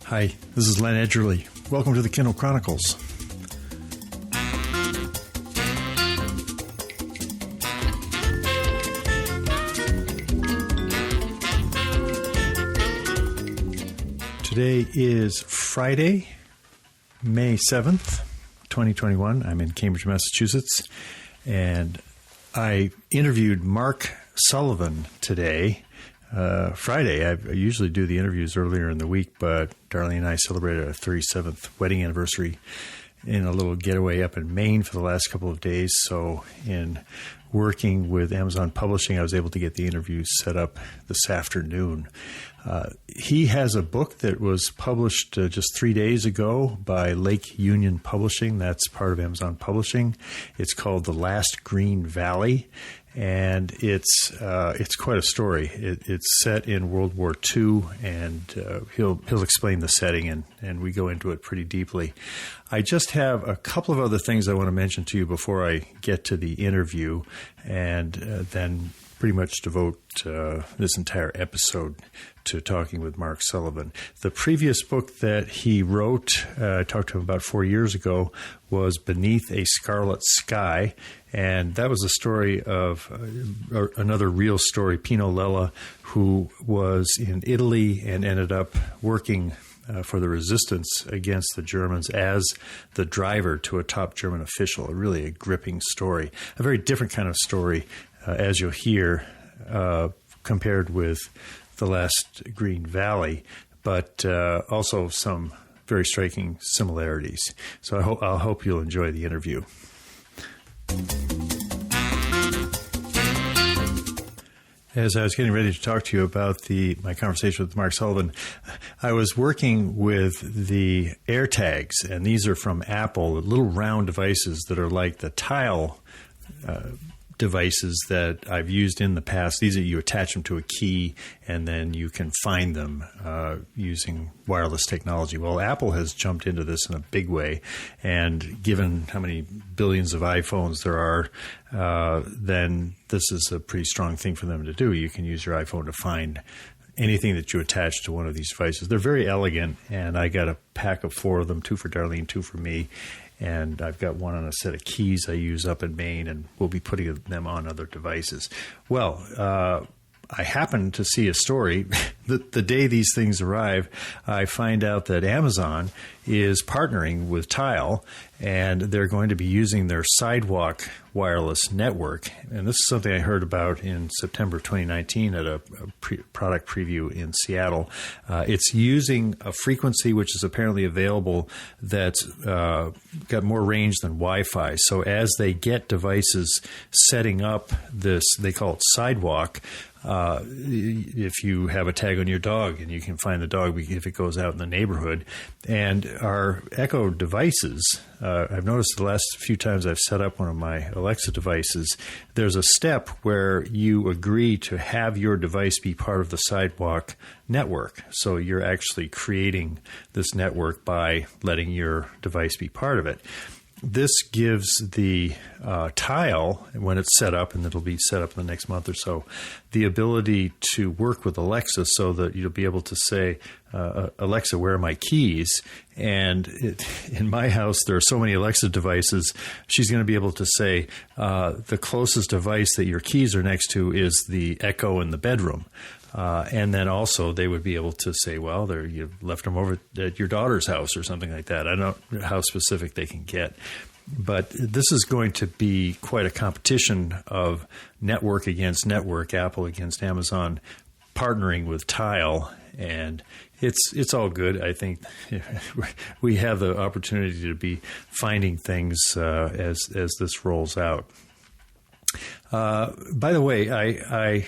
Hi, this is Len Edgerly. Welcome to the Kindle Chronicles. Today is Friday, May 7th, 2021. I'm in Cambridge, Massachusetts, and I interviewed Mark Sullivan today. Friday. I usually do the interviews earlier in the week, but Darlene and I celebrated our 37th wedding anniversary in a little getaway up in Maine for the last couple of days. So in working with Amazon Publishing, I was able to get the interview set up this afternoon. He has a book that was published just 3 days ago by Lake Union Publishing. That's part of Amazon Publishing. It's called The Last Green Valley. And it's quite a story. It's set in World War II, and he'll explain the setting, and we go into it pretty deeply. I just have a couple of other things I want to mention to you before I get to the interview, and then pretty much devote this entire episode to talking with Mark Sullivan. The previous book that he wrote, I talked to him about 4 years ago, was Beneath a Scarlet Sky. And that was a story of another real story, Pino Lella, who was in Italy and ended up working for the resistance against the Germans as the driver to a top German official. Really a gripping story. A very different kind of story, as you'll hear, compared with The Last Green Valley, but also some very striking similarities. So I'll hope you'll enjoy the interview. As I was getting ready to talk to you about my conversation with Mark Sullivan, I was working with the AirTags, and these are from Apple, little round devices that are like the Tile devices that I've used in the past. These are, you attach them to a key and then you can find them using wireless technology. Well, Apple has jumped into this in a big way, and given how many billions of iPhones there are, then this is a pretty strong thing for them to do. You can use your iPhone to find anything that you attach to one of these devices. They're very elegant, and I got a pack of 4 of them, 2 for Darlene, 2 for me. And I've got one on a set of keys I use up in Maine, and we'll be putting them on other devices. Well, I happened to see a story. The day these things arrive, I find out that Amazon is partnering with Tile, and they're going to be using their Sidewalk wireless network. And this is something I heard about in September 2019 at a product preview in Seattle. It's using a frequency which is apparently available that's got more range than Wi-Fi. So as they get devices setting up this, they call it Sidewalk, if you have a tag on your dog and you can find the dog if it goes out in the neighborhood. And our Echo devices, I've noticed the last few times I've set up one of my Alexa devices, there's a step where you agree to have your device be part of the Sidewalk network. So you're actually creating this network by letting your device be part of it. This gives the Tile, when it's set up, and it'll be set up in the next month or so, the ability to work with Alexa so that you'll be able to say, Alexa, where are my keys? And in my house, there are so many Alexa devices, she's going to be able to say, the closest device that your keys are next to is the Echo in the bedroom. And then also they would be able to say, well, you've left them over at your daughter's house or something like that. I don't know how specific they can get. But this is going to be quite a competition of network against network, Apple against Amazon, partnering with Tile. And it's all good. I think we have the opportunity to be finding things as this rolls out. By the way, I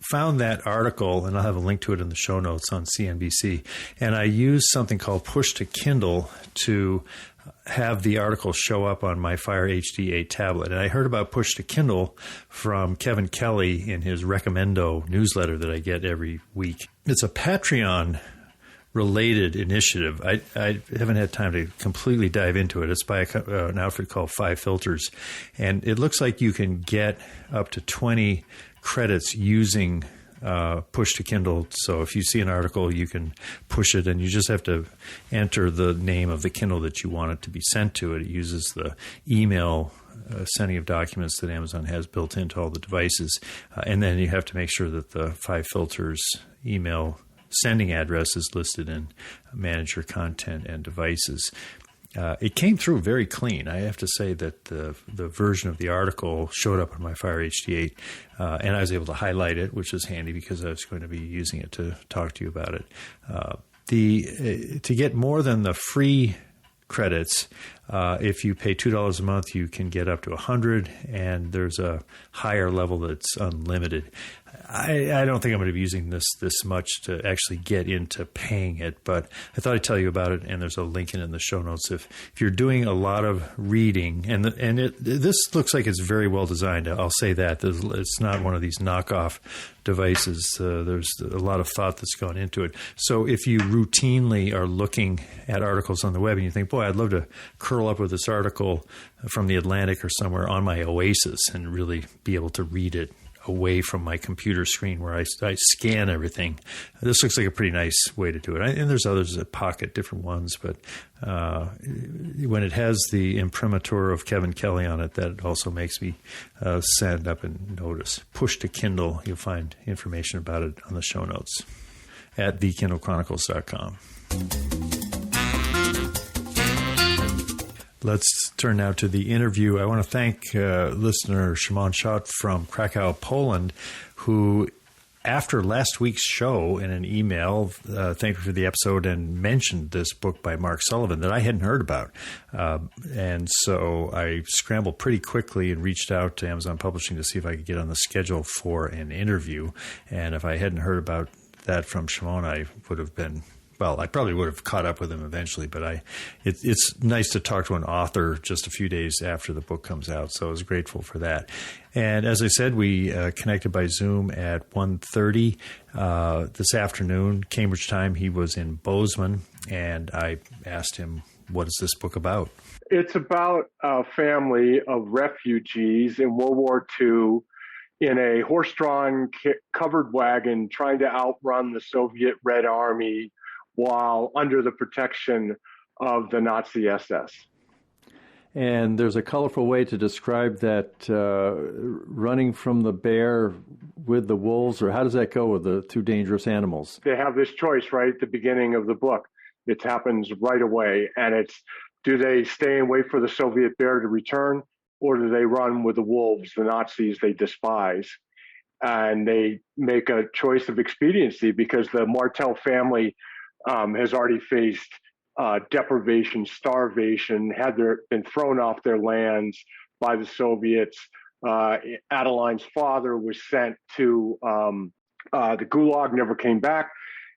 found that article, and I'll have a link to it in the show notes on CNBC, and I used something called Push to Kindle to have the article show up on my Fire HD 8 tablet. And I heard about Push to Kindle from Kevin Kelly in his Recommendo newsletter that I get every week. It's a Patreon-related initiative. I haven't had time to completely dive into it. It's by an outfit called 5 Filters, and it looks like you can get up to 20 credits using push to Kindle. So if you see an article, you can push it, and you just have to enter the name of the Kindle that you want it to be sent to. It uses the email sending of documents that Amazon has built into all the devices. And then you have to make sure that the 5 filters email sending address is listed in Manage Your Content and Devices. It came through very clean. I have to say that the version of the article showed up on my Fire HD8, and I was able to highlight it, which is handy because I was going to be using it to talk to you about it. To get more than the free credits, if you pay $2 a month, you can get up to 100, and there's a higher level that's unlimited. I don't think I'm going to be using this much to actually get into paying it, but I thought I'd tell you about it, and there's a link in the show notes. If you're doing a lot of reading, this looks like it's very well designed. I'll say that. It's not one of these knockoff devices. There's a lot of thought that's gone into it. So if you routinely are looking at articles on the web and you think, boy, I'd love to curl up with this article from the Atlantic or somewhere on my Oasis and really be able to read it away from my computer screen where I scan everything. This looks like a pretty nice way to do it. And there's others that pocket different ones, but when it has the imprimatur of Kevin Kelly on it, that also makes me stand up and notice. Push to Kindle. You'll find information about it on the show notes at thekindlechronicles.com. Let's turn now to the interview. I want to thank listener Shimon Schott from Krakow, Poland, who, after last week's show in an email, thanked me for the episode and mentioned this book by Mark Sullivan that I hadn't heard about. And so I scrambled pretty quickly and reached out to Amazon Publishing to see if I could get on the schedule for an interview. And if I hadn't heard about that from Shimon, I would have been... Well, I probably would have caught up with him eventually, but it's nice to talk to an author just a few days after the book comes out, so I was grateful for that. And as I said, we connected by Zoom at 1:30 this afternoon, Cambridge time. He was in Bozeman, and I asked him, what is this book about? It's about a family of refugees in World War II in a horse-drawn covered wagon trying to outrun the Soviet Red Army while under the protection of the Nazi SS. And there's a colorful way to describe that running from the bear with the wolves, or how does that go with the two dangerous animals? They have this choice right at the beginning of the book. It happens right away, and it's, do they stay and wait for the Soviet bear to return, or do they run with the wolves, the Nazis they despise? And they make a choice of expediency because the Martel family has already faced deprivation, starvation, been thrown off their lands by the Soviets. Adeline's father was sent to the Gulag, never came back.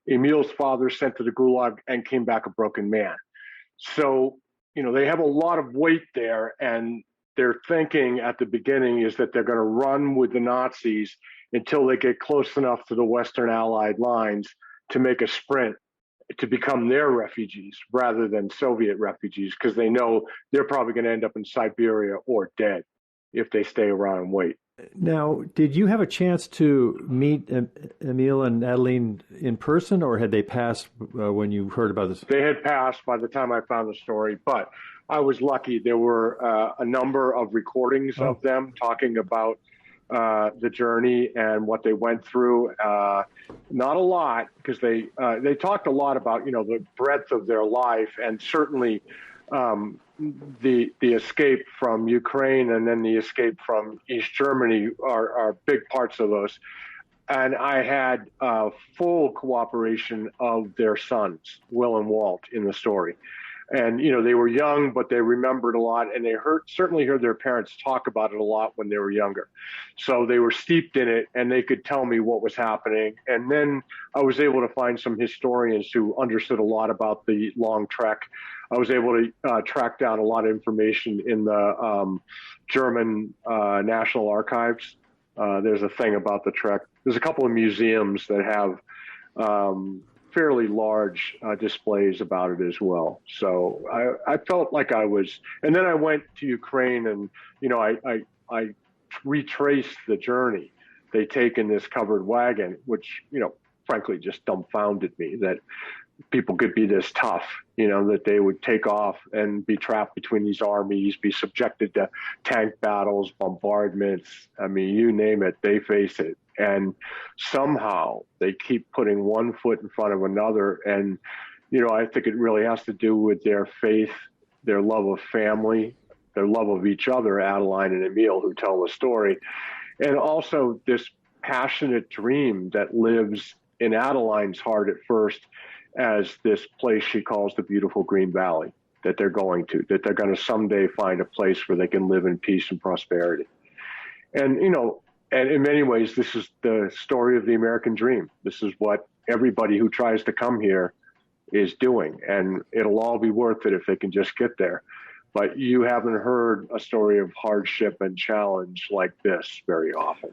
Emil's father sent to the Gulag and came back a broken man. So, they have a lot of weight there, and their thinking at the beginning is that they're going to run with the Nazis until they get close enough to the Western Allied lines to make a sprint to become their refugees rather than Soviet refugees, because they know they're probably going to end up in Siberia or dead if they stay around and wait. Now, did you have a chance to meet Emil and Adeline in person, or had they passed when you heard about this? They had passed by the time I found the story, but I was lucky. There were a number of recordings of them talking about the journey and what they went through. Not a lot, because they talked a lot about the breadth of their life, and certainly the escape from Ukraine and then the escape from East Germany are big parts of those. And I had full cooperation of their sons, Will and Walt, in the story. And, they were young, but they remembered a lot, and they certainly heard their parents talk about it a lot when they were younger. So they were steeped in it, and they could tell me what was happening. And then I was able to find some historians who understood a lot about the long trek. I was able to track down a lot of information in the German National Archives. There's a thing about the trek. There's a couple of museums that have fairly large displays about it as well. So I felt like I was, and then I went to Ukraine, and I retraced the journey they take in this covered wagon, which, frankly, just dumbfounded me that people could be this tough, that they would take off and be trapped between these armies, be subjected to tank battles, bombardments. I mean, you name it, they face it. And somehow they keep putting one foot in front of another. And, I think it really has to do with their faith, their love of family, their love of each other, Adeline and Emil, who tell the story. And also this passionate dream that lives in Adeline's heart at first as this place she calls the beautiful Green Valley, that they're going to, that they're going to someday find a place where they can live in peace and prosperity. And, and in many ways, this is the story of the American dream. This is what everybody who tries to come here is doing. And it'll all be worth it if they can just get there. But you haven't heard a story of hardship and challenge like this very often.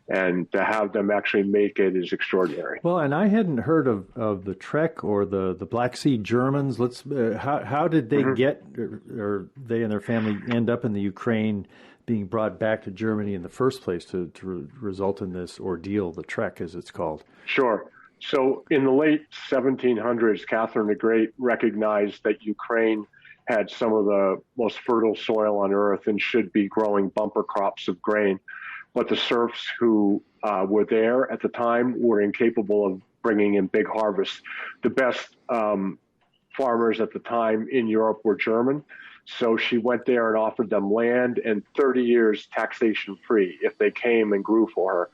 And to have them actually make it is extraordinary. Well, and I hadn't heard of the Trek or the Black Sea Germans. How did they get, or they and their family end up in the Ukraine, being brought back to Germany in the first place to result in this ordeal, the Trek as it's called? Sure. So in the late 1700s, Catherine the Great recognized that Ukraine had some of the most fertile soil on earth and should be growing bumper crops of grain. But the serfs who were there at the time were incapable of bringing in big harvests. The best farmers at the time in Europe were German. So she went there and offered them land and 30 years taxation free if they came and grew for her.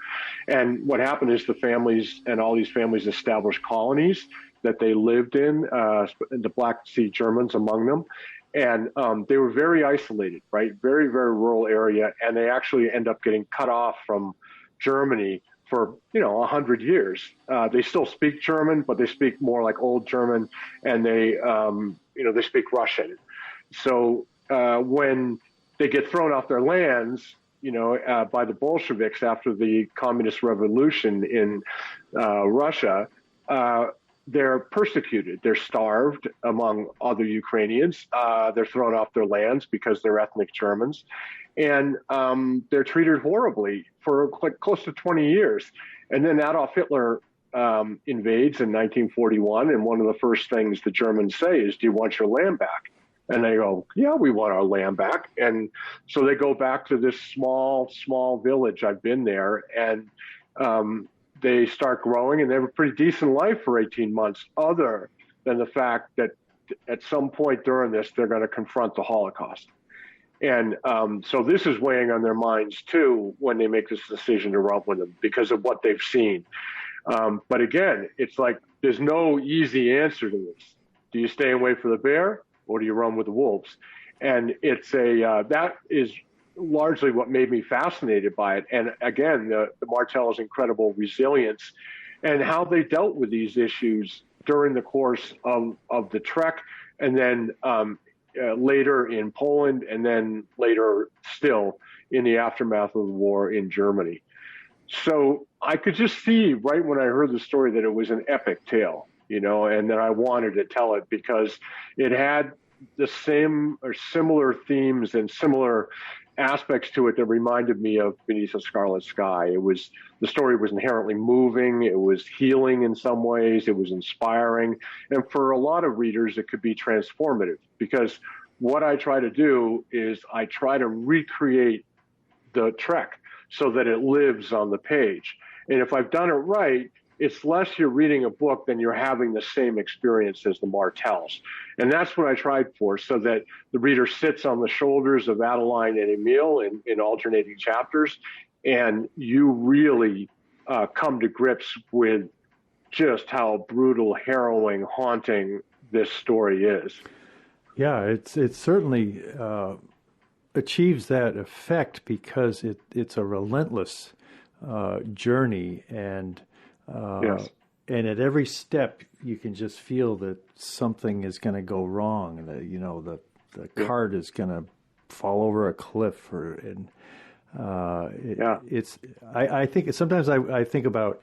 And what happened is the families and all these families established colonies that they lived in, the Black Sea Germans among them. And they were very isolated, right? Very, very rural area. And they actually end up getting cut off from Germany for, 100 years. They still speak German, but they speak more like Old German, and they speak Russian. So when they get thrown off their lands, by the Bolsheviks after the Communist Revolution in Russia, they're persecuted. They're starved among other Ukrainians. They're thrown off their lands because they're ethnic Germans. And they're treated horribly for close to 20 years. And then Adolf Hitler invades in 1941. And one of the first things the Germans say is, "Do you want your land back?" And they go, "Yeah, we want our land back." And so they go back to this small village. I've been there. And they start growing, and they have a pretty decent life for 18 months, other than the fact that at some point during this, they're going to confront the Holocaust. And so this is weighing on their minds, too, when they make this decision to run with them because of what they've seen. But again, it's like there's no easy answer to this. Do you stay away from the bear, or do you run with the wolves? And it's that is largely what made me fascinated by it. And again, the Martell's incredible resilience and how they dealt with these issues during the course of the Trek, and then later in Poland, and then later still in the aftermath of the war in Germany. So I could just see right when I heard the story that it was an epic tale, and that I wanted to tell it because it had the same or similar themes and similar aspects to it that reminded me of Beneath a Scarlet Sky. The story was inherently moving. It was healing in some ways. It was inspiring. And for a lot of readers, it could be transformative because what I try to do is I try to recreate the Trek so that it lives on the page. And if I've done it right, it's less you're reading a book than you're having the same experience as the Martells. And that's what I tried for, so that the reader sits on the shoulders of Adeline and Emil in alternating chapters, and you really come to grips with just how brutal, harrowing, haunting this story is. Yeah, it certainly achieves that effect because it's a relentless journey, and yes. And at every step, you can just feel that something is going to go wrong, and that the cart is going to fall over a cliff, I think sometimes I think about,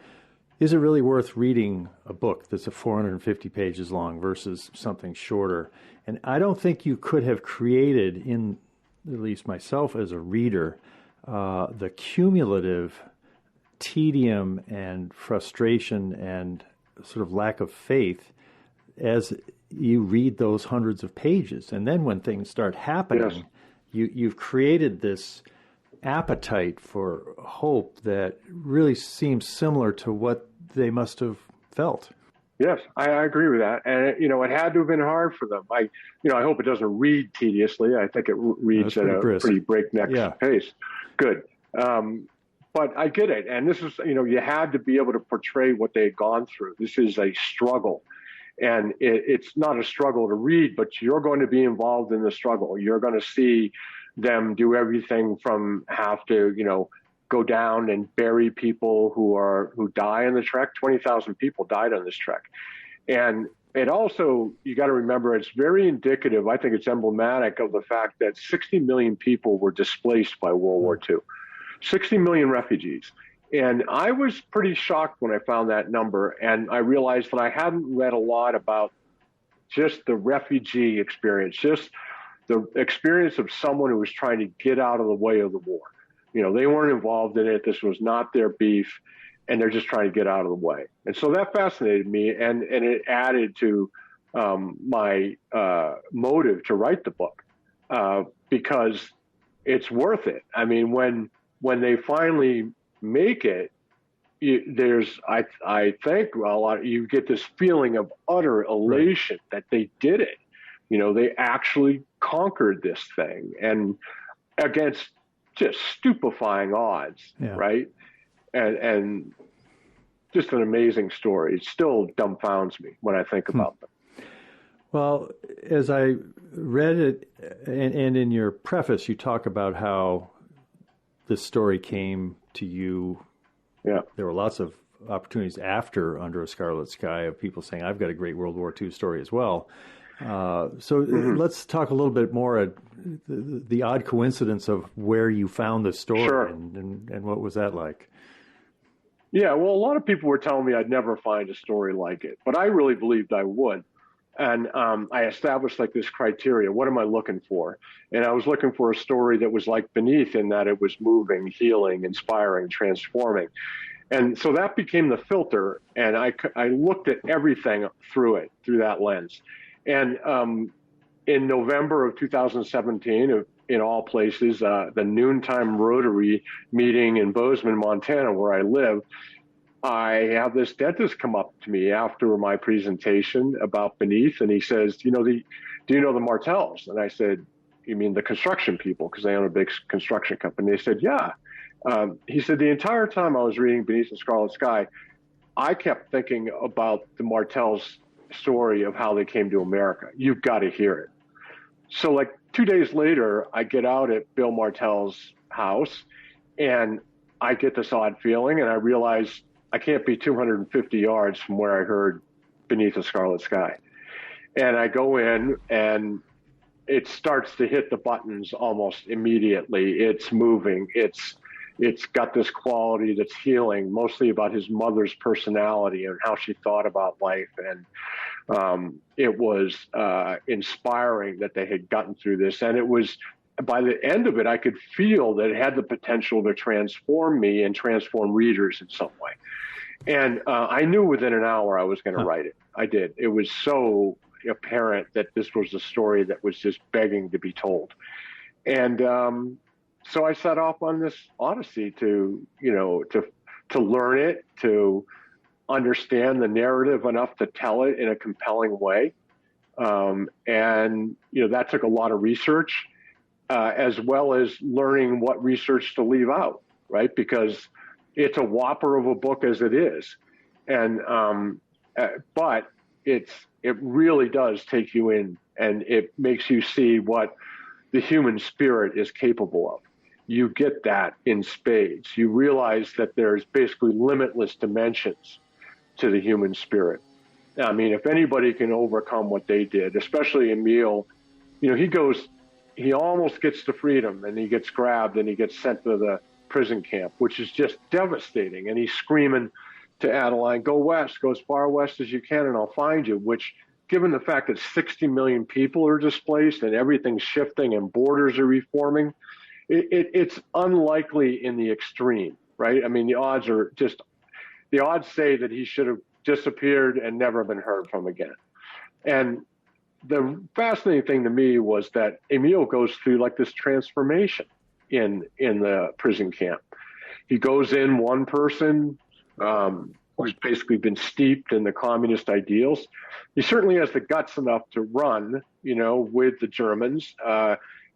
is it really worth reading a book that's 450 pages long versus something shorter? And I don't think you could have created, in at least myself as a reader, the cumulative tedium and frustration and sort of lack of faith as you read those hundreds of pages. And then when things start happening, you've created this appetite for hope that really seems similar to what they must have felt. Yes, I agree with that. And, it had to have been hard for them. I hope it doesn't read tediously. I think it reads at a pretty breakneck pace. Good. But I get it. And this is, you had to be able to portray what they had gone through. This is a struggle. And it's not a struggle to read, but you're going to be involved in the struggle. You're going to see them do everything from have to, go down and bury people who die on the trek. 20,000 people died on this trek. And it also, you got to remember, it's very indicative. I think it's emblematic of the fact that 60 million people were displaced by World War II, 60 million refugees. And I was pretty shocked when I found that number. And I realized that I hadn't read a lot about just the refugee experience, just the experience of someone who was trying to get out of the way of the war. They weren't involved in it. This was not their beef, and they're just trying to get out of the way. And so that fascinated me, and it added to my motive to write the book because it's worth it. I mean, when they finally make it, I think a lot. You get this feeling of utter elation that they did it. They actually conquered this thing, and against just stupefying odds, right? And just an amazing story. It still dumbfounds me when I think about them. Well, as I read it, and in your preface, you talk about how this story came to you. Yeah. There were lots of opportunities after Under a Scarlet Sky of people saying, I've got a great World War II story as well. Let's talk a little bit more the odd coincidence of where you found the story and what was that like? Yeah, well, a lot of people were telling me I'd never find a story like it, but I really believed I would. And I established like this criteria. What am I looking for? And I was looking for a story that was like Beneath, in that it was moving, healing, inspiring, transforming. And so that became the filter. And I looked at everything through that lens. And in November of 2017, in all places, the noontime Rotary meeting in Bozeman, Montana, where I live, I have this dentist come up to me after my presentation about Beneath, and he says, do you know the Martells? And I said, you mean the construction people, because they own a big construction company? They said, yeah. He said, the entire time I was reading Beneath the Scarlet Sky, I kept thinking about the Martells' story of how they came to America. You've got to hear it. So like 2 days later, I get out at Bill Martell's house, and I get this odd feeling, and I realize I can't be 250 yards from where I heard Beneath the Scarlet Sky. And I go in, and it starts to hit the buttons almost immediately. It's moving. It's got this quality that's healing, mostly about his mother's personality and how she thought about life. And it was inspiring that they had gotten through this. And it was, by the end of it, I could feel that it had the potential to transform me and transform readers in some way. And I knew within an hour I was going to write it. I did. It was so apparent that this was a story that was just begging to be told. And so I set off on this odyssey to learn it, to understand the narrative enough to tell it in a compelling way. And that took a lot of research, as well as learning what research to leave out, right? Because it's a whopper of a book as it is. And, but it really does take you in, and it makes you see what the human spirit is capable of. You get that in spades. You realize that there's basically limitless dimensions to the human spirit. I mean, if anybody can overcome what they did, especially Emil, he almost gets to freedom, and he gets grabbed and he gets sent to the prison camp, which is just devastating. And he's screaming to Adeline, go west, go as far west as you can, and I'll find you, which, given the fact that 60 million people are displaced and everything's shifting and borders are reforming, it's unlikely in the extreme. right? I mean, the odds say that he should have disappeared and never been heard from again. And the fascinating thing to me was that Emil goes through like this transformation in the prison camp. He goes in one person who's basically been steeped in the communist ideals. He certainly has the guts enough to run, with the Germans.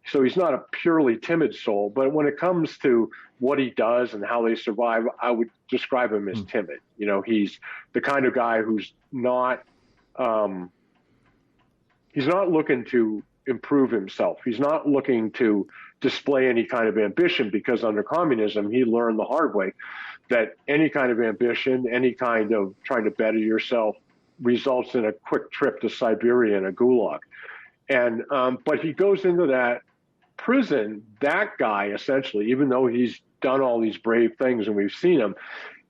So he's not a purely timid soul, but when it comes to what he does and how they survive, I would describe him as timid. He's the kind of guy who's not, he's not looking to improve himself. He's not looking to display any kind of ambition, because under communism, he learned the hard way that any kind of ambition, any kind of trying to better yourself results in a quick trip to Siberia and a gulag. And, but he goes into that prison, that guy essentially, even though he's done all these brave things and we've seen him,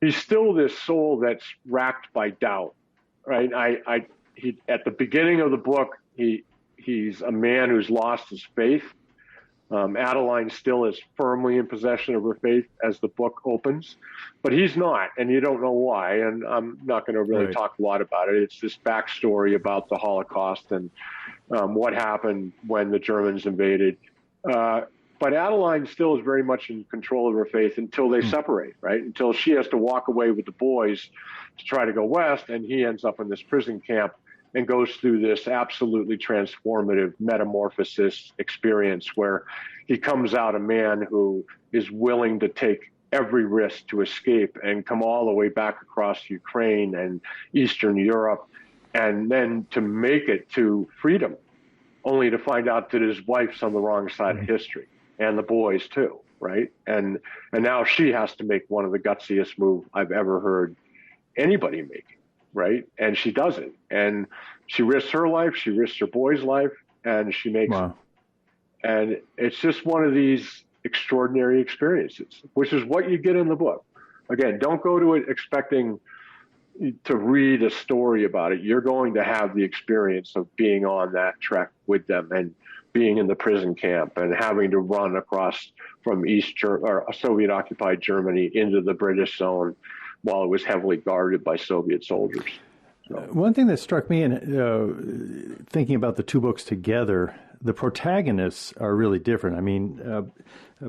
he's still this soul that's racked by doubt, right? He at the beginning of the book, he's a man who's lost his faith. Adeline still is firmly in possession of her faith as the book opens, but he's not, and you don't know why. And I'm not going to really talk a lot about it. It's this backstory about the Holocaust and what happened when the Germans invaded. But Adeline still is very much in control of her faith until they separate, right? Until she has to walk away with the boys to try to go west, and he ends up in this prison camp and goes through this absolutely transformative metamorphosis experience where he comes out a man who is willing to take every risk to escape and come all the way back across Ukraine and Eastern Europe, and then to make it to freedom, only to find out that his wife's on the wrong side of history, and the boys too, right? And now she has to make one of the gutsiest moves I've ever heard anybody make. Right. And she does it. And she risks her life. She risks her boy's life, and she makes it. And it's just one of these extraordinary experiences, which is what you get in the book. Again, don't go to it expecting to read a story about it. You're going to have the experience of being on that trek with them and being in the prison camp and having to run across from Soviet occupied Germany into the British zone while it was heavily guarded by Soviet soldiers. So. One thing that struck me in thinking about the two books together, the protagonists are really different. I mean,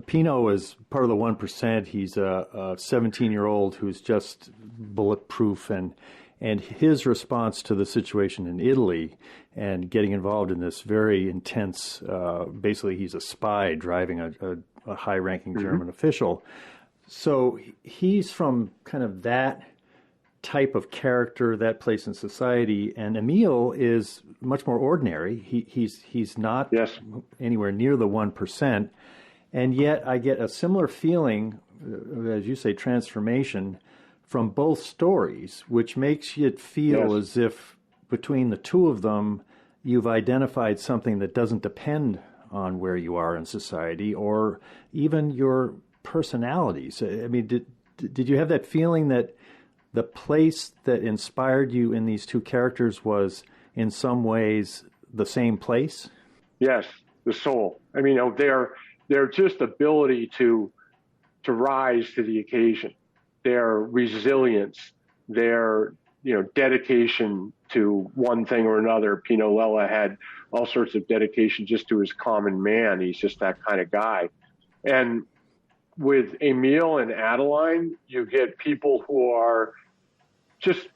Pino is part of the 1%. He's a 17-year-old who's just bulletproof, and his response to the situation in Italy and getting involved in this very intense, basically he's a spy driving a high-ranking German official. So he's from kind of that type of character, that place in society, and Emil is much more ordinary. He's not anywhere near the 1%, and yet I get a similar feeling, as you say, transformation from both stories, which makes it feel as if between the two of them, you've identified something that doesn't depend on where you are in society or even your personalities. I mean, did you have that feeling that the place that inspired you in these two characters was in some ways the same place? Yes, the soul. I mean, their just ability to rise to the occasion, their resilience, their dedication to one thing or another. Pino Lella had all sorts of dedication just to his common man. He's just that kind of guy. And with Emil and Adeline, you get people who are just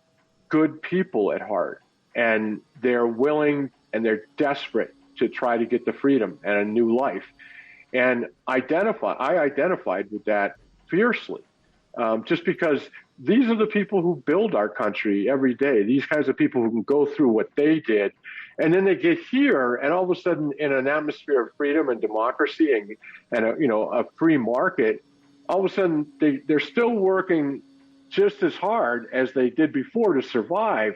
good people at heart, and they're willing and they're desperate to try to get the freedom and a new life. And I identified with that fiercely, just because these are the people who build our country every day. These kinds of people who can go through what they did, and then they get here, and all of a sudden, in an atmosphere of freedom and democracy and a free market, all of a sudden they're still working just as hard as they did before to survive,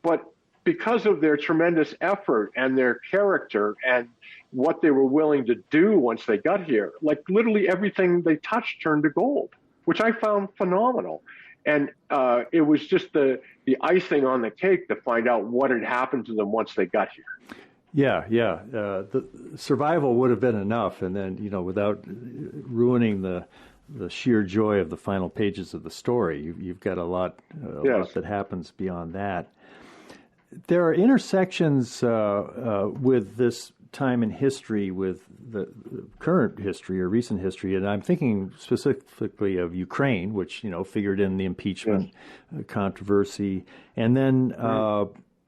but because of their tremendous effort and their character and what they were willing to do once they got here, like literally everything they touched turned to gold, which I found phenomenal. And it was just the icing on the cake to find out what had happened to them once they got here. Yeah. The survival would have been enough, and then without ruining the sheer joy of the final pages of the story. You've got a lot that happens beyond that. There are intersections with this time in history with the current history or recent history, and I'm thinking specifically of Ukraine, which figured in the impeachment controversy, and then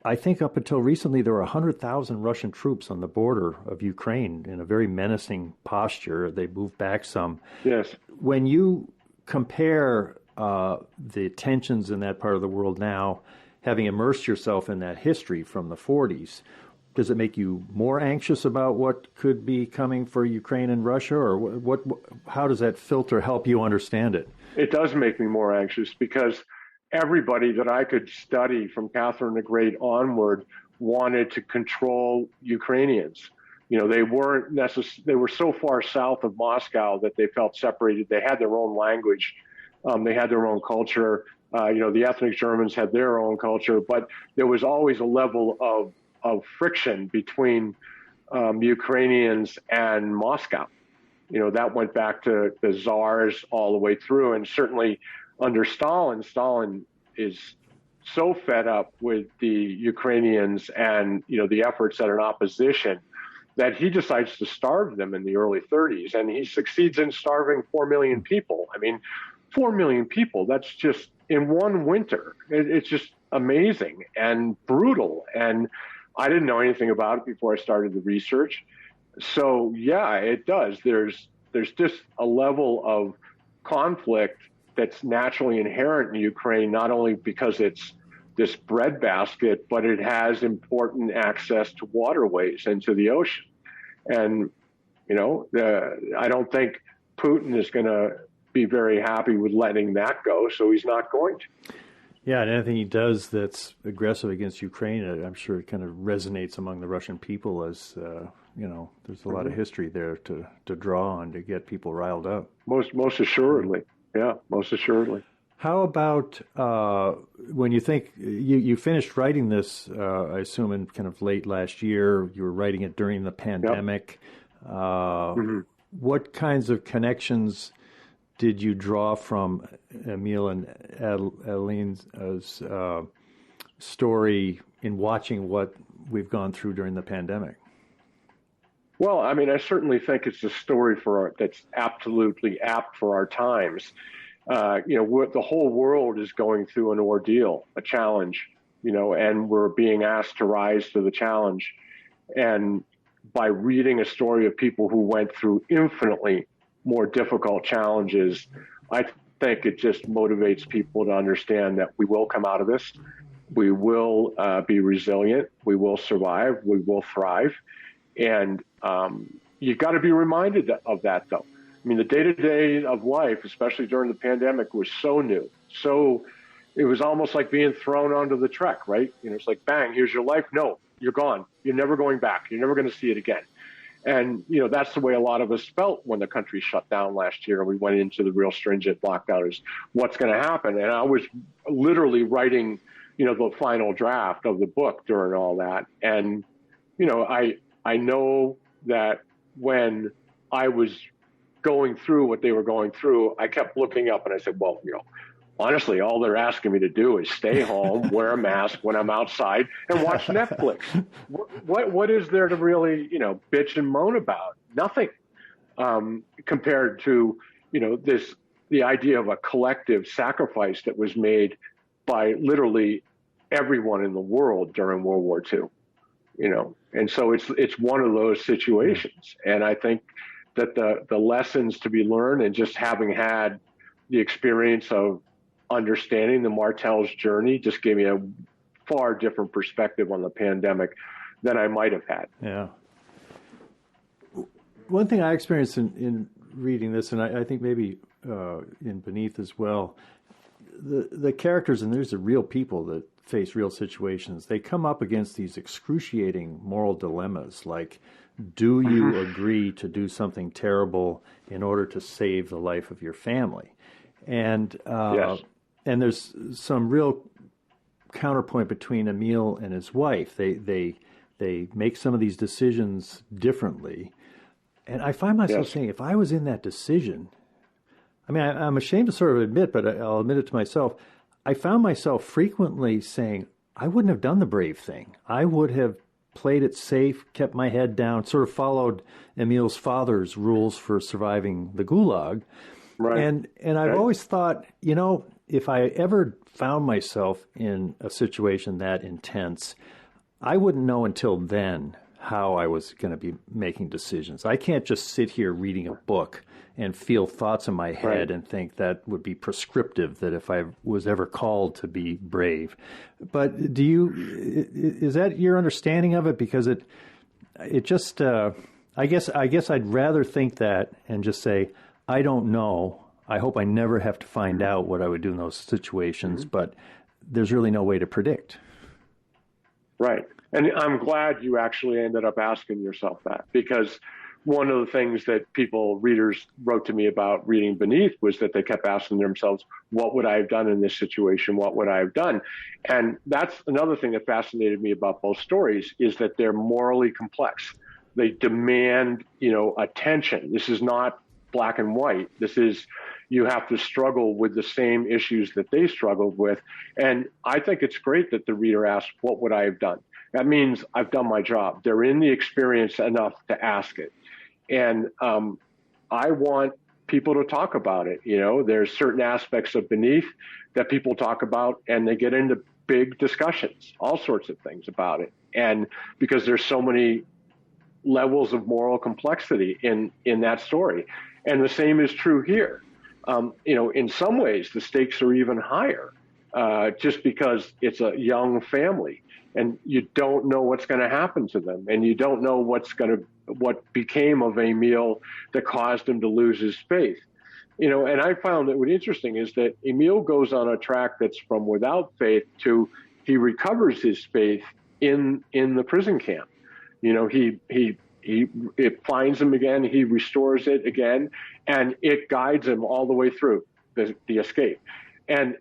I think up until recently there were 100,000 Russian troops on the border of Ukraine in a very menacing posture. They moved back some. Yes. When you compare the tensions in that part of the world now, having immersed yourself in that history from the 40s, does it make you more anxious about what could be coming for Ukraine and Russia, or how does that filter help you understand it? It does make me more anxious because everybody that I could study from Catherine the Great onward wanted to control Ukrainians. They weren't they were so far south of Moscow that they felt separated. They had their own language. They had their own culture. The ethnic Germans had their own culture, but there was always a level of friction between Ukrainians and Moscow. That went back to the czars all the way through. And certainly under Stalin is so fed up with the Ukrainians and, the efforts that are in opposition that he decides to starve them in the early 30s. And he succeeds in starving 4 million people. I mean, 4 million people, that's just in one winter. It's just amazing and brutal. And I didn't know anything about it before I started the research. So yeah, it does. There's just a level of conflict that's naturally inherent in Ukraine, not only because it's this breadbasket, but it has important access to waterways and to the ocean. And, I don't think Putin is going to be very happy with letting that go, so he's not going to. Yeah, and anything he does that's aggressive against Ukraine, I'm sure it kind of resonates among the Russian people as, there's a lot of history there to draw on to get people riled up. Most assuredly. Yeah, most assuredly. How about when you think you finished writing this, I assume in kind of late last year, you were writing it during the pandemic. Yep. What kinds of connections did you draw from Emil and Aline's story in watching what we've gone through during the pandemic? Well, I mean, I certainly think it's a story that's absolutely apt for our times. The whole world is going through an ordeal, a challenge, and we're being asked to rise to the challenge. And by reading a story of people who went through infinitely more difficult challenges, I think it just motivates people to understand that we will come out of this. We will be resilient. We will survive. We will thrive. And you've got to be reminded of that, though. I mean, the day-to-day of life, especially during the pandemic, was so new. So it was almost like being thrown onto the trek, right? It's like, bang, here's your life. No, you're gone. You're never going back. You're never going to see it again. And, that's the way a lot of us felt when the country shut down last year and we went into the real stringent lockdown is what's going to happen. And I was literally writing, the final draft of the book during all that. And, I know that when I was going through what they were going through, I kept looking up and I said, well, honestly, all they're asking me to do is stay home, wear a mask when I'm outside, and watch Netflix. What is there to really, bitch and moan about? Nothing, compared to, the idea of a collective sacrifice that was made by literally everyone in the world during World War II, And so it's one of those situations. And I think that the lessons to be learned and just having had the experience of understanding the Martell's journey just gave me a far different perspective on the pandemic than I might have had. Yeah. One thing I experienced in reading this, and I think maybe in Beneath as well, the characters, and there's the real people that face real situations, they come up against these excruciating moral dilemmas like, do you agree to do something terrible in order to save the life of your family? And yes. And there's some real counterpoint between Emil and his wife. They make some of these decisions differently. And I find myself saying, if I was in that decision, I mean, I'm ashamed to sort of admit, but I'll admit it to myself. I found myself frequently saying, I wouldn't have done the brave thing. I would have played it safe, kept my head down, sort of followed Emil's father's rules for surviving the gulag. Right. And I've always thought, if I ever found myself in a situation that intense, I wouldn't know until then how I was going to be making decisions. I can't just sit here reading a book and feel thoughts in my head and think that would be prescriptive, that if I was ever called to be brave. But is that your understanding of it? Because it just, I guess I'd rather think that and just say, I don't know. I hope I never have to find out what I would do in those situations, but there's really no way to predict. Right. And I'm glad you actually ended up asking yourself that, because one of the things that readers wrote to me about reading Beneath was that they kept asking themselves, what would I have done in this situation? What would I have done? And that's another thing that fascinated me about both stories, is that they're morally complex. They demand, attention. This is not black and white. This is, you have to struggle with the same issues that they struggled with. And I think it's great that the reader asks, what would I have done? That means I've done my job. They're in the experience enough to ask it. And I want people to talk about it. There's certain aspects of Beneath that people talk about, and they get into big discussions, all sorts of things about it. And because there's so many levels of moral complexity in that story. And the same is true here. In some ways, the stakes are even higher, just because it's a young family and you don't know what's going to happen to them. And you don't know what became of Emil that caused him to lose his faith. And I found that what's interesting is that Emil goes on a track that's from without faith to he recovers his faith in the prison camp. It finds him again, he restores it again, and it guides him all the way through the escape. And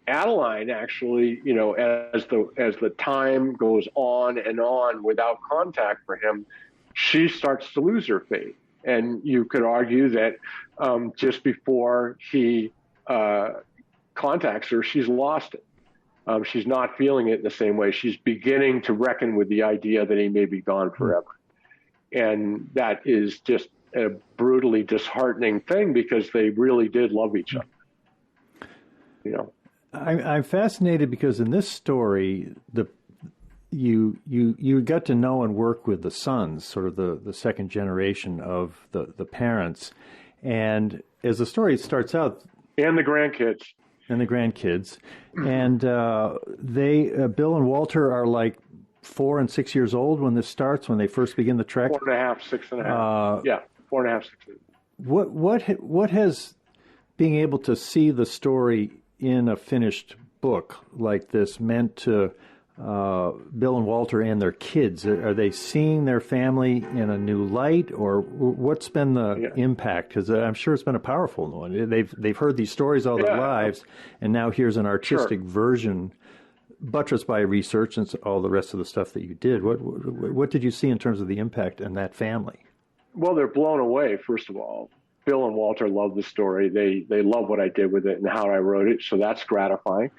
Adeline actually, as the time goes on and on without contact for him, she starts to lose her faith. And you could argue that just before he contacts her, she's lost it. She's not feeling it in the same way. She's beginning to reckon with the idea that he may be gone forever. And that is just a brutally disheartening thing, because they really did love each other. I'm fascinated because in this story, you got to know and work with the sons, sort of the second generation of the parents. And as the story starts out... And the grandkids. And Bill and Walter are like 4 and 6 years old when this starts, when they first begin the trek? 4.5, 6.5. 4.5, 6. What has being able to see the story in a finished book like this meant to Bill and Walter and their kids? Are they seeing their family in a new light, or what's been the impact? Because I'm sure it's been a powerful one. They've heard these stories all their lives, and now here's an artistic version, buttressed by research and all the rest of the stuff that you did. What did you see in terms of the impact on that family? Well, they're blown away, first of all. Bill and Walter love the story. They love what I did with it and how I wrote it, so that's gratifying.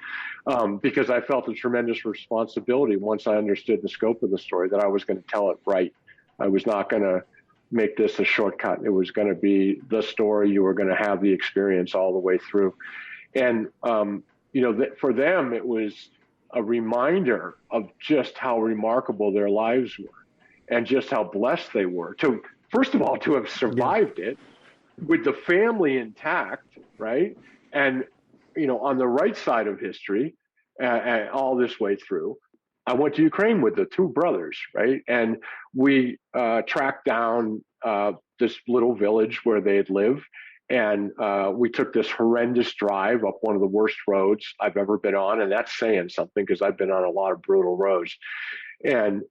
Because I felt a tremendous responsibility once I understood the scope of the story, that I was going to tell it right. I was not going to make this a shortcut. It was going to be the story. You were going to have the experience all the way through. And, for them, it was a reminder of just how remarkable their lives were and just how blessed they were first of all, to have survived it with the family intact, right? And, on the right side of history, all this way through, I went to Ukraine with the two brothers, right? And we tracked down this little village where they had lived. And we took this horrendous drive up one of the worst roads I've ever been on. And that's saying something, because I've been on a lot of brutal roads. And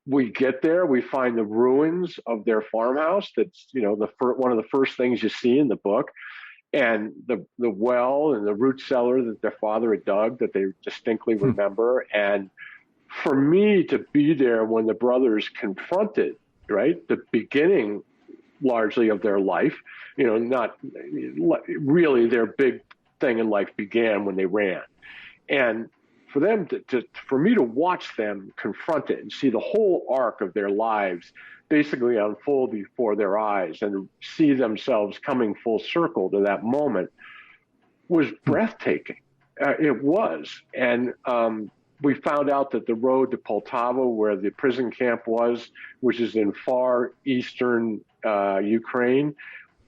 we get there, we find the ruins of their farmhouse. That's, one of the first things you see in the book. And the well and the root cellar that their father had dug that they distinctly remember. And for me to be there when the brothers confronted, right, the beginning largely of their life. Not really their big thing in life began when they ran. And for them for me to watch them confront it and see the whole arc of their lives basically unfold before their eyes and see themselves coming full circle to that moment was breathtaking. It was. And we found out that the road to Poltava, where the prison camp was, which is in far eastern Ukraine,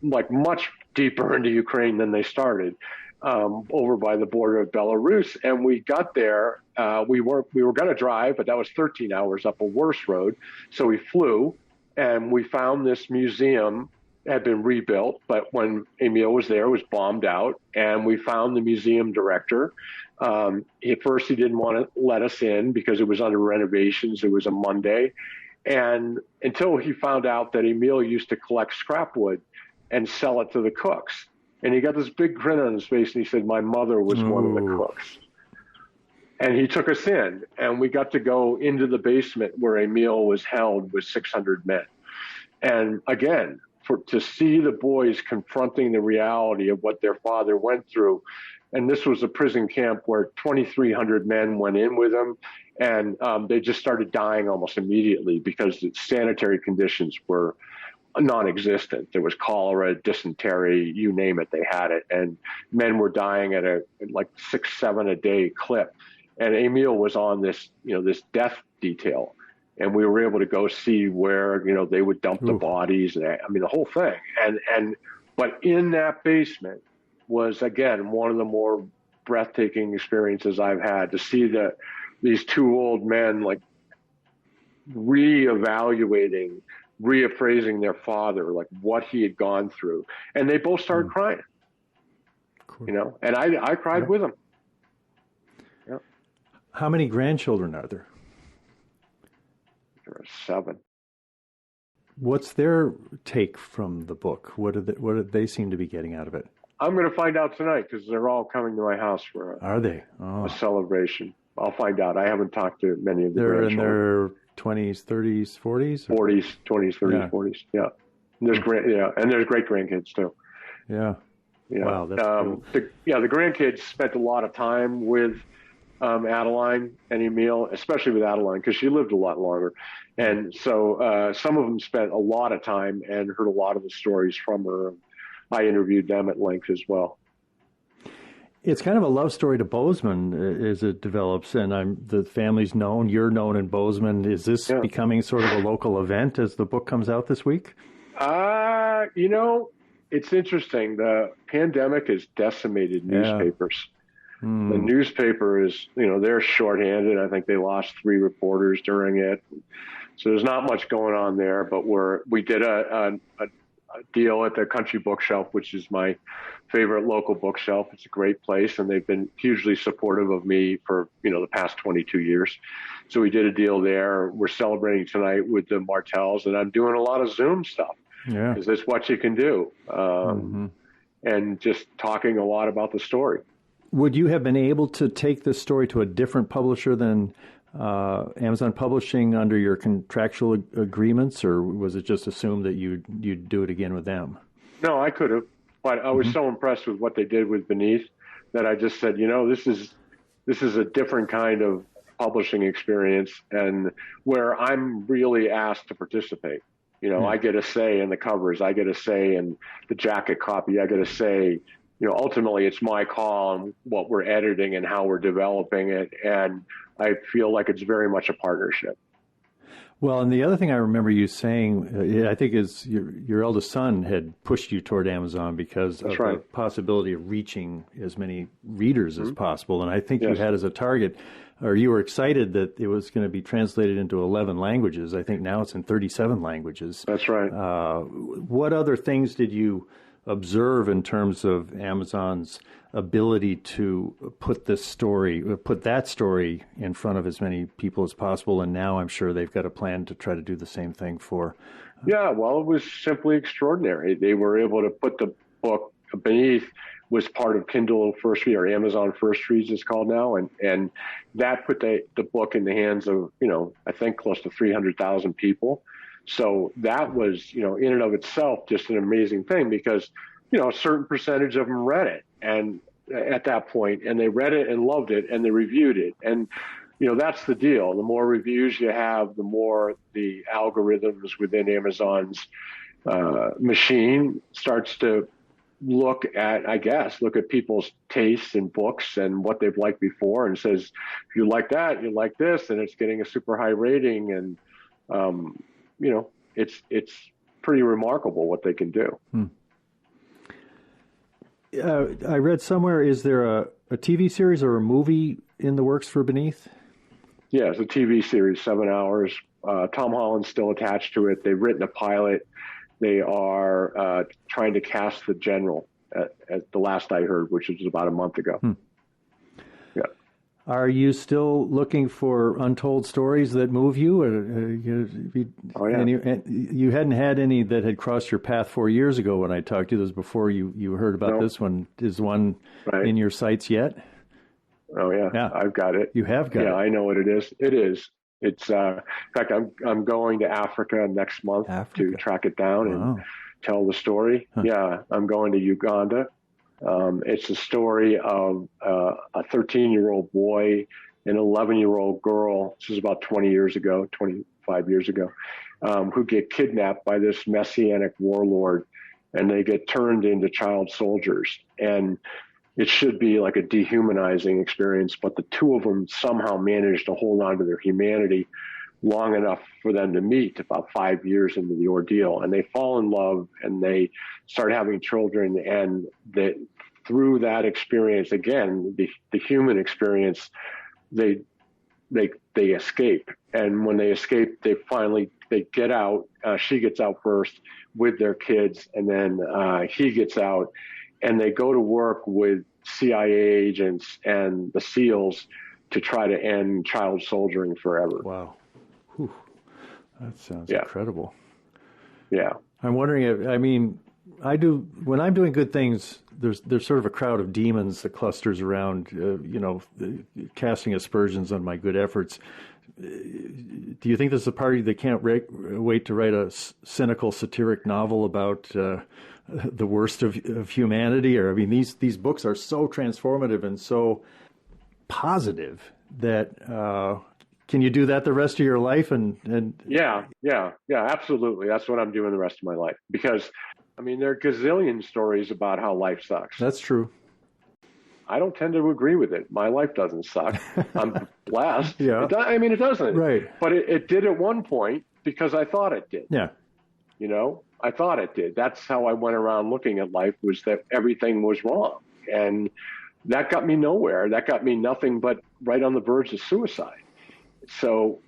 like much deeper into Ukraine than they started, over by the border of Belarus. And we got there. We were going to drive, but that was 13 hours up a worse road. So we flew, and we found this museum had been rebuilt, but when Emil was there, it was bombed out. And we found the museum director. At first, he didn't want to let us in because it was under renovations. It was a Monday. And until he found out that Emil used to collect scrap wood and sell it to the cooks. And he got this big grin on his face, and he said, my mother was one of the cooks. And he took us in, and we got to go into the basement where Emil was held with 600 men. And again, to see the boys confronting the reality of what their father went through. And this was a prison camp where 2,300 men went in with him, and they just started dying almost immediately because the sanitary conditions were non-existent. There was cholera, dysentery, you name it, they had it. And men were dying at like 6, 7 a day clip. And Emil was on this death detail. And we were able to go see where, they would dump the bodies. And the whole thing. But in that basement was, again, one of the more breathtaking experiences I've had, to see these two old men like reevaluating, reappraising their father, like what he had gone through. And they both started crying, and I cried with them. Yeah. How many grandchildren are there? There are 7. What's their take from the book? What do they seem to be getting out of it? I'm going to find out tonight because they're all coming to my house for a celebration. I'll find out. I haven't talked to many of the grandchildren. They're in their 20s, 30s, 40s? 40s, 20s, 30s, 40s. Yeah. And there's great grandkids too. Yeah. Yeah. Wow, that's cool. The grandkids spent a lot of time with Adeline and Emil, especially with Adeline, because she lived a lot longer. And so some of them spent a lot of time and heard a lot of the stories from her. I interviewed them at length as well. It's kind of a love story to Bozeman as it develops, and the family's known. You're known in Bozeman. Is this becoming sort of a local event as the book comes out this week? It's interesting. The pandemic has decimated newspapers. The newspaper is, they're shorthanded. I think they lost 3 reporters during it. So there's not much going on there, but we did a deal at the Country Bookshelf, which is my favorite local bookshelf. It's a great place, and they've been hugely supportive of me for, the past 22 years. So we did a deal there. We're celebrating tonight with the Martells, and I'm doing a lot of Zoom stuff. Yeah. Because that's what you can do. And just talking a lot about the story. Would you have been able to take this story to a different publisher than Amazon Publishing under your contractual agreements, or was it just assumed that you'd do it again with them? No, I could have, but I was so impressed with what they did with Beneath that I just said, this is a different kind of publishing experience, and where I'm really asked to participate. I get a say in the covers, I get a say in the jacket copy, I get a say. Ultimately, it's my call on what we're editing and how we're developing it, and I feel like it's very much a partnership. Well, and the other thing I remember you saying, I think, is your eldest son had pushed you toward Amazon because the possibility of reaching as many readers as possible. And I think you had as a target, or you were excited that it was going to be translated into 11 languages. I think now it's in 37 languages. That's right. What other things did you observe in terms of Amazon's ability to put that story in front of as many people as possible? And now I'm sure they've got a plan to try to do the same thing for. Yeah, well, it was simply extraordinary. They were able to put the book Beneath was part of Kindle First Read, or Amazon First Reads it's called now. And that put the book in the hands of, I think close to 300,000 people. So that was, in and of itself, just an amazing thing because, a certain percentage of them read it and at that point, and they read it and loved it and they reviewed it. And, that's the deal. The more reviews you have, the more the algorithms within Amazon's machine starts to look at people's tastes in books and what they've liked before, and says, if you like that, you like this, and it's getting a super high rating. And, it's pretty remarkable what they can do. I read somewhere, is there a TV series or a movie in the works for Beneath? Yeah, it's a TV series, 7 hours. Tom Holland's still attached to it. They've written a pilot. They are trying to cast the general at the last I heard, which was about a month ago. Yeah. Are you still looking for untold stories that move you? Oh, yeah. And you hadn't had any that had crossed your path 4 years ago when I talked to you. This was before you heard about this one. Is one in your sights yet? Oh, yeah. I've got it. You have got it. Yeah, I know what it is. It is. It's in fact, I'm going to Africa next month to track it down and tell the story. Huh. Yeah, I'm going to Uganda. It's a story of a 13-year-old boy and an 11-year-old girl. This is about 25 years ago, who get kidnapped by this messianic warlord, and they get turned into child soldiers. And it should be like a dehumanizing experience, but the two of them somehow managed to hold on to their humanity long enough for them to meet about 5 years into the ordeal. And they fall in love and they start having children. And through that experience, again, the human experience, they escape. And when they escape, they get out. She gets out first with their kids, and then he gets out. And they go to work with CIA agents and the SEALs to try to end child soldiering forever. Wow. Whew. That sounds incredible. Yeah. I'm wondering when I'm doing good things, there's sort of a crowd of demons that clusters around, casting aspersions on my good efforts. Do you think there's a party that can't wait to write a cynical, satiric novel about the worst of humanity? Or these books are so transformative and so positive that can you do that the rest of your life? And yeah, absolutely. That's what I'm doing the rest of my life, because there are gazillion stories about how life sucks. That's true. I don't tend to agree with it. My life doesn't suck. I'm blessed. Yeah. It doesn't. Right. But it did at one point because I thought it did. Yeah. I thought it did. That's how I went around looking at life, was that everything was wrong. And that got me nowhere. That got me nothing but right on the verge of suicide. So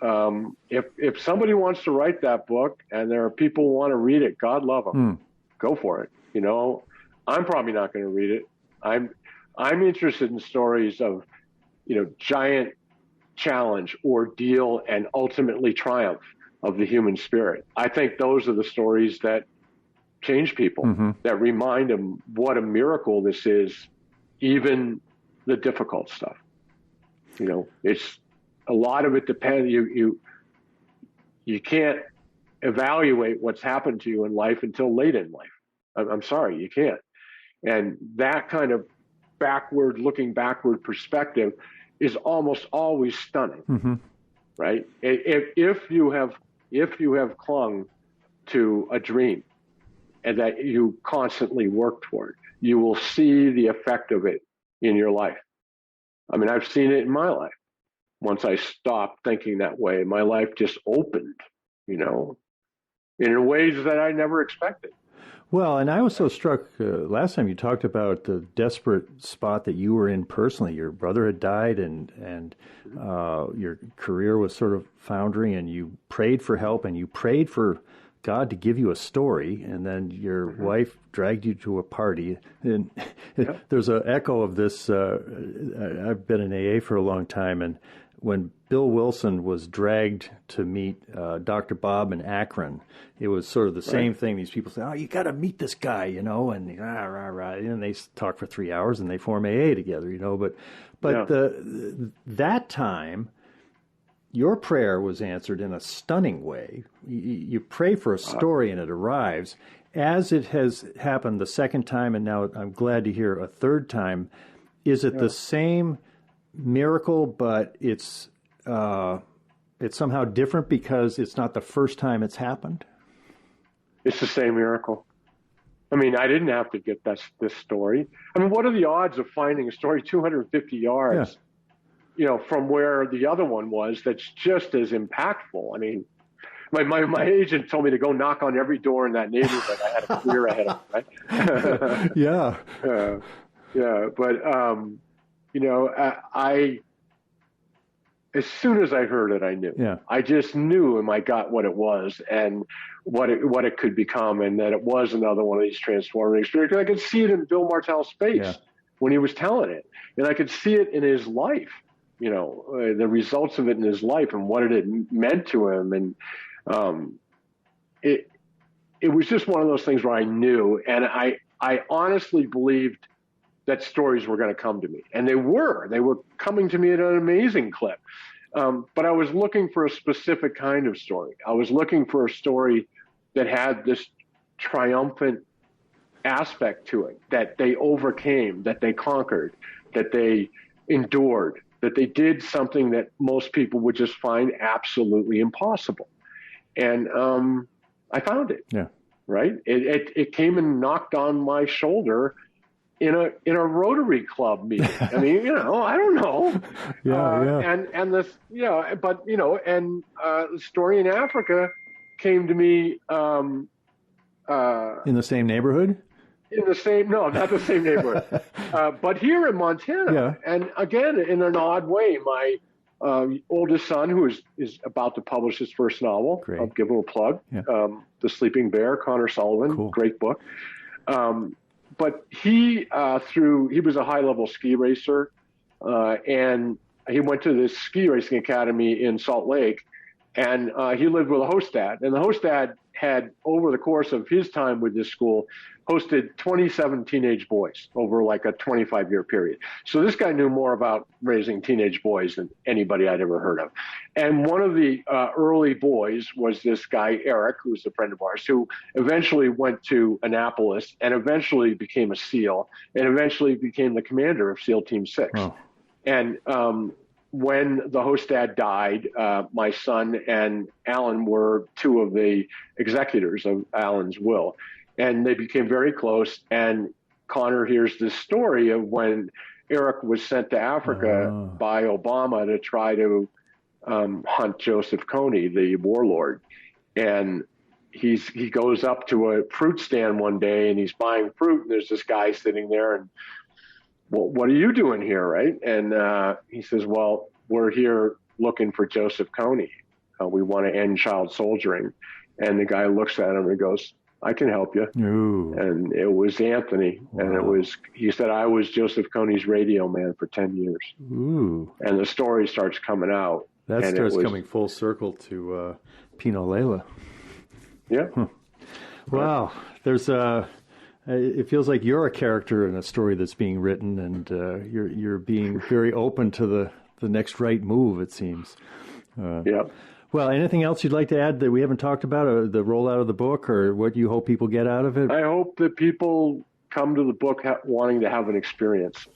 if somebody wants to write that book and there are people who want to read it, God love them. Go for it. I'm probably not going to read it. I'm interested in stories of, giant challenge, ordeal, and ultimately triumph of the human spirit. I think those are the stories that change people, that remind them what a miracle this is, even the difficult stuff. It's a lot of it depends. You can't evaluate what's happened to you in life until late in life. I'm sorry, you can't. And that kind of looking backward perspective is almost always stunning, right? If you have clung to a dream and that you constantly work toward, you will see the effect of it in your life. I've seen it in my life. Once I stopped thinking that way, my life just opened, in ways that I never expected. Well, and I was so struck last time you talked about the desperate spot that you were in personally. Your brother had died, and your career was sort of foundering, and you prayed for help, and you prayed for God to give you a story, and then your wife dragged you to a party. And there's an echo of this. I've been in AA for a long time, and when Bill Wilson was dragged to meet Dr. Bob in Akron, it was sort of the same thing. These people say, "Oh, you got to meet this guy," and and they talk for 3 hours and they form AA together, But that time, your prayer was answered in a stunning way. You pray for a story and it arrives. As it has happened the second time, and now I'm glad to hear a third time, is it the same miracle, but it's somehow different because it's not the first time it's happened? It's the same miracle. I mean, I didn't have to get this story. I mean, what are the odds of finding a story 250 yards, from where the other one was that's just as impactful? I mean, my agent told me to go knock on every door in that neighborhood. I had a career ahead of me, right? Yeah. But, I as soon as I heard it, I knew. Yeah. I just knew in my gut what it was and what it could become, and that it was another one of these transformative experiences. I could see it in Bill Martell's face when he was telling it, and I could see it in his life. The results of it in his life and what it had meant to him, and it was just one of those things where I knew, and I honestly believed that stories were going to come to me, and they were coming to me at an amazing clip. But I was looking for a specific kind of story. I was looking for a story that had this triumphant aspect to it, that they overcame, that they conquered, that they endured, that they did something that most people would just find absolutely impossible. And I found it. Yeah. Right? It came and knocked on my shoulder in a Rotary Club meeting. I mean, I don't know. And this, and the story in Africa came to me. In the same neighborhood? No, not the same neighborhood. But here in Montana. Yeah. And again, in an odd way, my oldest son, who is about to publish his first novel, great. I'll give him a plug, The Sleeping Bear, Connor Sullivan, cool. Great book. But he was a high-level ski racer, and he went to this ski racing academy in Salt Lake, and he lived with a host dad. And the host dad had, over the course of his time with this school, hosted 27 teenage boys over like a 25-year period. So this guy knew more about raising teenage boys than anybody I'd ever heard of. And one of the early boys was this guy, Eric, who's a friend of ours, who eventually went to Annapolis and eventually became a SEAL and eventually became the commander of SEAL Team 6. Oh. And when the host dad died, my son and Alan were two of the executors of Alan's will. And they became very close. And Connor hears this story of when Eric was sent to Africa by Obama to try to hunt Joseph Kony, the warlord. And he goes up to a fruit stand one day and he's buying fruit. And there's this guy sitting there and, well, what are you doing here, right? And he says, well, we're here looking for Joseph Kony. We want to end child soldiering. And the guy looks at him and goes, I can help you. Ooh. And it was Anthony. Wow. And he said, I was Joseph Kony's radio man for 10 years. Ooh. And the story starts coming out. That starts coming full circle to Pino Lela. Yeah. Huh. Wow. There's it feels like you're a character in a story that's being written, and you're being very open to the next right move, it seems. Yeah. Well, anything else you'd like to add that we haven't talked about, or the rollout of the book, or what you hope people get out of it? I hope that people come to the book wanting to have an experience,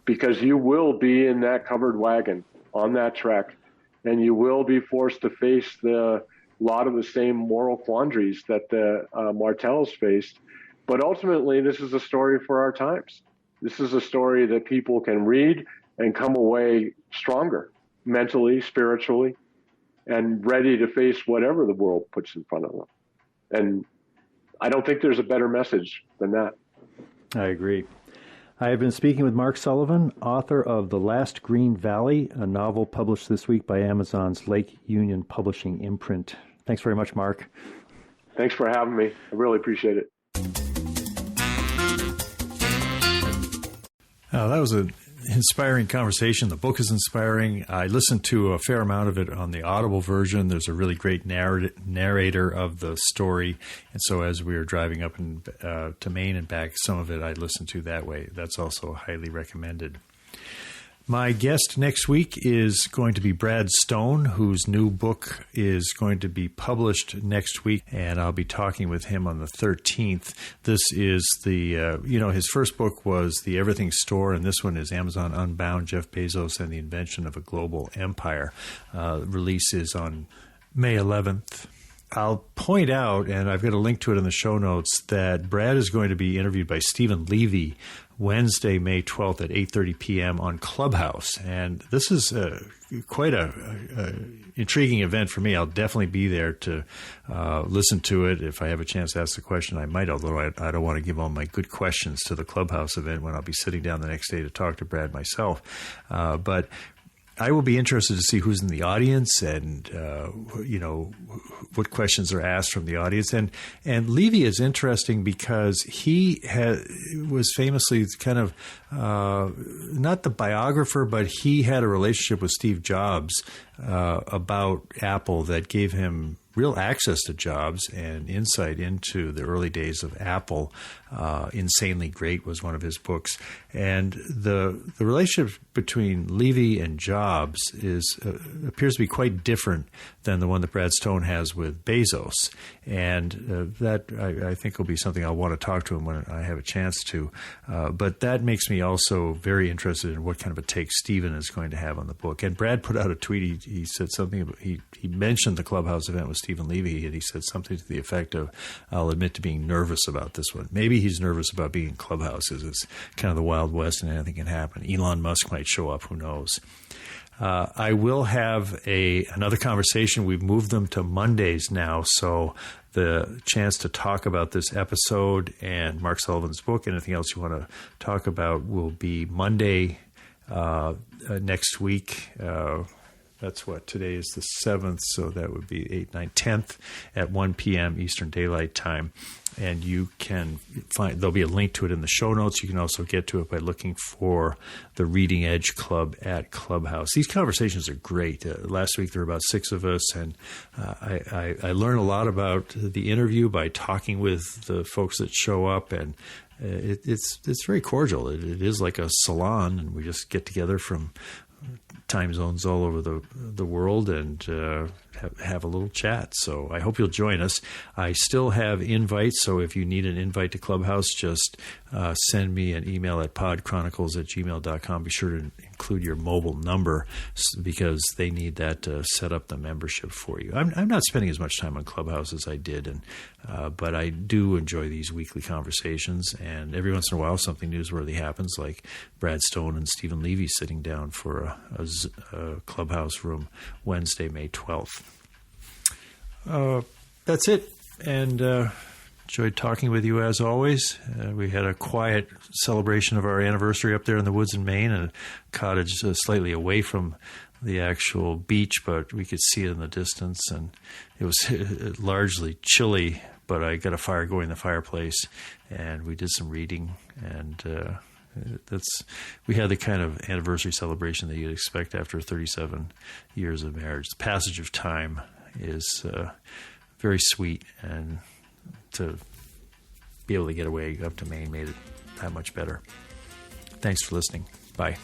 because you will be in that covered wagon on that trek, and you will be forced to face a lot of the same moral quandaries that the Martells faced. But ultimately, this is a story for our times. This is a story that people can read and come away stronger, mentally, spiritually, and ready to face whatever the world puts in front of them. And I don't think there's a better message than that. I agree. I have been speaking with Mark Sullivan, author of The Last Green Valley, a novel published this week by Amazon's Lake Union Publishing imprint. Thanks very much, Mark. Thanks for having me. I really appreciate it. That was an inspiring conversation. The book is inspiring. I listened to a fair amount of it on the Audible version. There's a really great narrator of the story. And so as we were driving up to Maine and back, some of it I listened to that way. That's also highly recommended. My guest next week is going to be Brad Stone, whose new book is going to be published next week, and I'll be talking with him on the 13th. This is his first book was The Everything Store, and this one is Amazon Unbound, Jeff Bezos and the Invention of a Global Empire. Release is on May 11th. I'll point out, and I've got a link to it in the show notes, that Brad is going to be interviewed by Stephen Levy Wednesday, May 12th at 8:30 p.m. on Clubhouse. And this is quite a intriguing event for me. I'll definitely be there to listen to it. If I have a chance to ask the question, I might, although I don't want to give all my good questions to the Clubhouse event when I'll be sitting down the next day to talk to Brad myself. But I will be interested to see who's in the audience and, what questions are asked from the audience. And Levy is interesting because he was famously kind of not the biographer, but he had a relationship with Steve Jobs about Apple that gave him real access to Jobs and insight into the early days of Apple. Insanely Great was one of his books. And the relationship between Levy and Jobs appears to be quite different than the one that Brad Stone has with Bezos. And that I think will be something I'll want to talk to him when I have a chance to. But that makes me also very interested in what kind of a take Stephen is going to have on the book. And Brad put out a tweet. He said something about, he mentioned the Clubhouse event with Stephen Levy, and he said something to the effect of, I'll admit to being nervous about this one. Maybe he's nervous about being in Clubhouses. It's kind of the Wild West and anything can happen. Elon Musk might show up. Who knows? I will have another conversation. We've moved them to Mondays now, so the chance to talk about this episode and Mark Sullivan's book, anything else you want to talk about, will be Monday next week. That's what, today is the 7th, so that would be 8, 9, 10th at 1 p.m. Eastern Daylight Time. And you can find, there'll be a link to it in the show notes. You can also get to it by looking for the Reading Edge Club at Clubhouse. These conversations are great. Last week there were about 6 of us, and I learned a lot about the interview by talking with the folks that show up, and it's very cordial. It is like a salon, and we just get together from time zones all over the world and have a little chat. So I hope you'll join us. I still have invites, so if you need an invite to Clubhouse, just send me an email at podchronicles@gmail.com. Be sure to include your mobile number because they need that to set up the membership for you. I'm not spending as much time on Clubhouse as I did, but I do enjoy these weekly conversations, and every once in a while something newsworthy happens, like Brad Stone and Stephen Levy sitting down for a Clubhouse room Wednesday, May 12th. That's it, and enjoyed talking with you as always. We had a quiet celebration of our anniversary up there in the woods in Maine, and a cottage slightly away from the actual beach, but we could see it in the distance, and it was largely chilly, but I got a fire going in the fireplace, and we did some reading, and we had the kind of anniversary celebration that you'd expect after 37 years of marriage. The passage of time is very sweet, and to be able to get away up to Maine made it that much better. Thanks for listening. Bye.